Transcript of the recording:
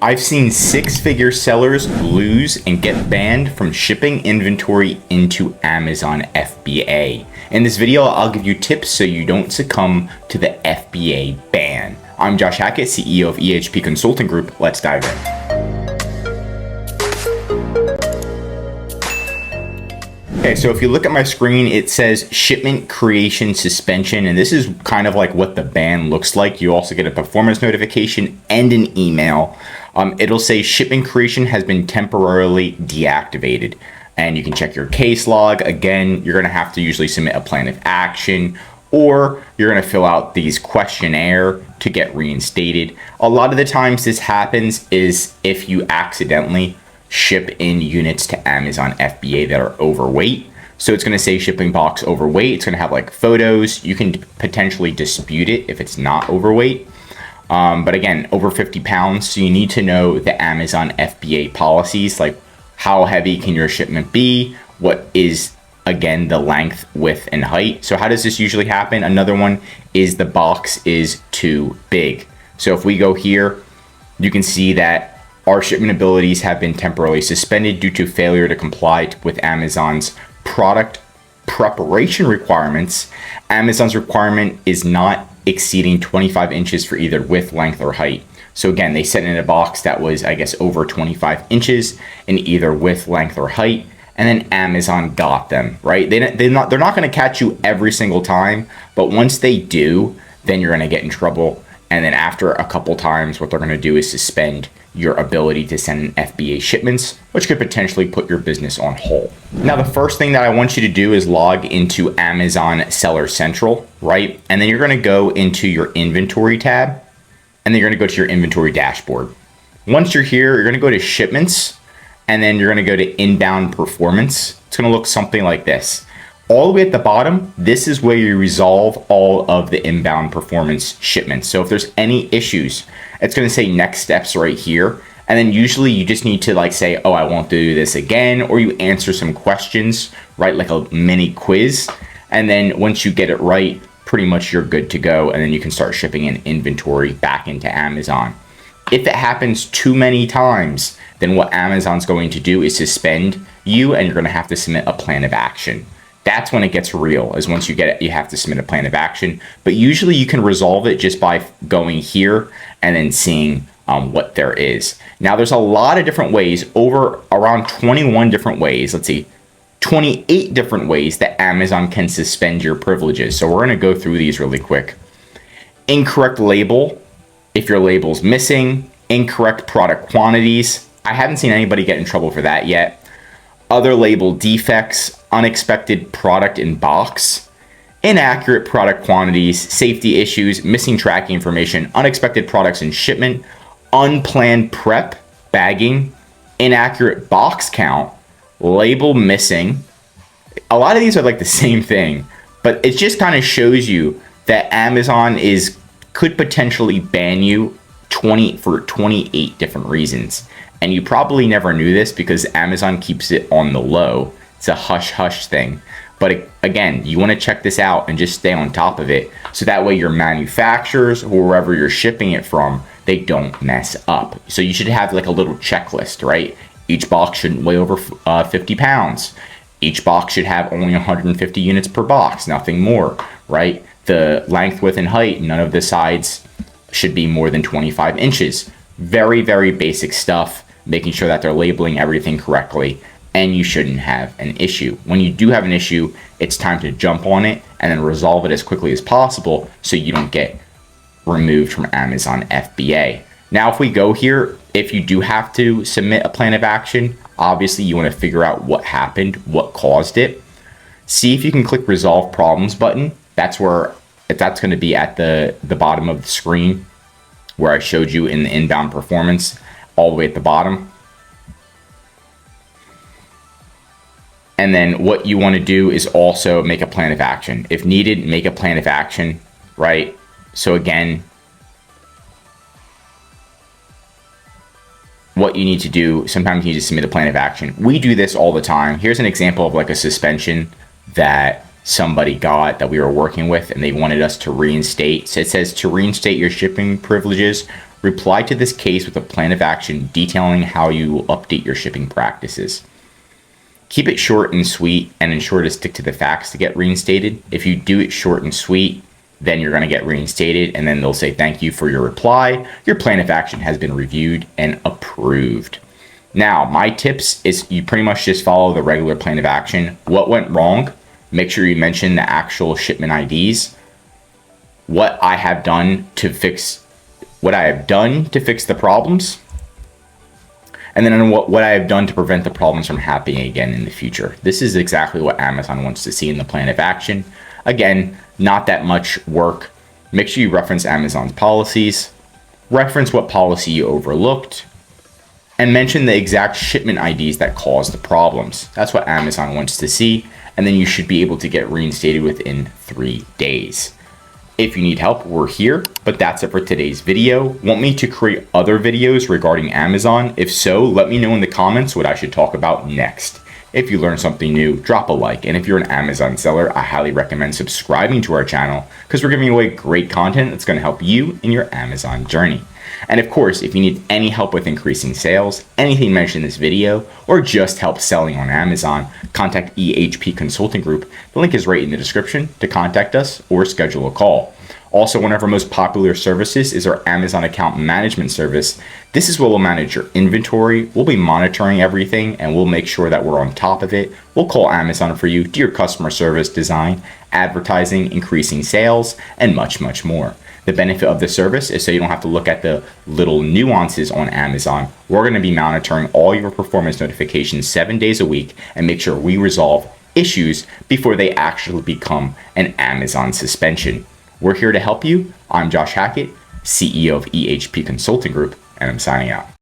I've seen six-figure sellers lose and get banned from shipping inventory into Amazon FBA. In this video, I'll give you tips so you don't succumb to the FBA ban. I'm Josh Hackett, CEO of EHP Consulting Group. Let's dive in. Okay, so if you look at my screen, it says shipment creation suspension, and this is kind of like what the ban looks like. You also get a performance notification and an email. It'll say shipment creation has been temporarily deactivated, and you can check your case log. Again, you're gonna have to usually submit a plan of action, or you're gonna fill out these questionnaire to get reinstated. A lot of the times this happens is if you accidentally ship in units to Amazon FBA that are overweight. So it's going to say shipping box overweight. It's going to have like photos. You can potentially dispute it if it's not overweight. But again, over 50 pounds. So you need to know the Amazon FBA policies, like how heavy can your shipment be? What is, again, the length, width, and height? So how does this usually happen? Another one is the box is too big. So if we go here, you can see that our shipment abilities have been temporarily suspended due to failure to comply with Amazon's product preparation requirements. Amazon's requirement is not exceeding 25 inches for either width, length, or height. So again, they sent in a box that was, I guess, over 25 inches in either width, length, or height, and then Amazon got them, right? They're not going to catch you every single time, but once they do, then you're going to get in trouble. And then after a couple times, what they're going to do is suspend your ability to send in FBA shipments, which could potentially put your business on hold. Now, the first thing that I want you to do is log into Amazon Seller Central, right? And then you're going to go into your inventory tab, and then you're going to go to your inventory dashboard. Once you're here, you're going to go to shipments, and then you're going to go to inbound performance. It's going to look something like this. All the way at the bottom, this is where you resolve all of the inbound performance shipments. So if there's any issues, it's going to say next steps right here. And then usually you just need to like say, oh, I won't do this again, or you answer some questions, right? Like a mini quiz. And then once you get it right, pretty much you're good to go. And then you can start shipping in inventory back into Amazon. If it happens too many times, then what Amazon's going to do is suspend you, and you're going to have to submit a plan of action. That's when it gets real, is once you get it, you have to submit a plan of action. But usually you can resolve it just by going here and then seeing what there is. Now, there's a lot of different ways, over around 21 different ways. Let's see, 28 different ways that Amazon can suspend your privileges. So we're going to go through these really quick. Incorrect label, if your label's missing. Incorrect product quantities. I haven't seen anybody get in trouble for that yet. Other label defects, unexpected product in box, inaccurate product quantities, safety issues, missing tracking information, unexpected products in shipment, unplanned prep, bagging, inaccurate box count, label missing. A lot of these are like the same thing, but it just kind of shows you that Amazon could potentially ban you for 28 different reasons. And you probably never knew this because Amazon keeps it on the low. It's a hush-hush thing. But again, you want to check this out and just stay on top of it. So that way your manufacturers, or wherever you're shipping it from, they don't mess up. So you should have like a little checklist, right? Each box shouldn't weigh over 50 pounds. Each box should have only 150 units per box, nothing more, right? The length, width, and height, none of the sides should be more than 25 inches. Very, very basic stuff. Making sure that they're labeling everything correctly, and you shouldn't have an issue. When you do have an issue, it's time to jump on it and then resolve it as quickly as possible so you don't get removed from Amazon FBA. Now, if we go here, if you do have to submit a plan of action, obviously you want to figure out what happened, what caused it. See if you can click Resolve Problems button. That's going to be at the bottom of the screen where I showed you in the inbound performance, all the way at the bottom. And then what you want to do is also make a plan of action. If needed, make a plan of action, right? So again, what you need to do, sometimes you need to submit a plan of action. We do this all the time. Here's an example of like a suspension that somebody got that we were working with, and they wanted us to reinstate. So it says to reinstate your shipping privileges, reply to this case with a plan of action detailing how you will update your shipping practices. Keep it short and sweet and ensure to stick to the facts to get reinstated. If you do it short and sweet, then you're going to get reinstated, and then they'll say thank you for your reply. Your plan of action has been reviewed and approved. Now, my tips is you pretty much just follow the regular plan of action. What went wrong? Make sure you mention the actual shipment IDs. What I have done to fix the problems, and then what I have done to prevent the problems from happening again in the future. This is exactly what Amazon wants to see in the plan of action. Again, not that much work. Make sure you reference Amazon's policies, reference what policy you overlooked, and mention the exact shipment IDs that caused the problems. That's what Amazon wants to see, and then you should be able to get reinstated within 3 days. If you need help, we're here, but that's it for today's video. Want me to create other videos regarding Amazon? If so, let me know in the comments what I should talk about next. If you learned something new, drop a like, and if you're an Amazon seller, I highly recommend subscribing to our channel because we're giving away great content that's going to help you in your Amazon journey. And of course, if you need any help with increasing sales, anything mentioned in this video, or just help selling on Amazon, contact EHP Consulting Group. The link is right in the description to contact us or schedule a call. Also, one of our most popular services is our Amazon account management service. This is where we'll manage your inventory. We'll be monitoring everything and we'll make sure that we're on top of it. We'll call Amazon for you, do your customer service, design, advertising, increasing sales, and much, much more. The benefit of the service is so you don't have to look at the little nuances on Amazon. We're going to be monitoring all your performance notifications 7 days a week and make sure we resolve issues before they actually become an Amazon suspension. We're here to help you. I'm Josh Hackett, CEO of EHP Consulting Group, and I'm signing out.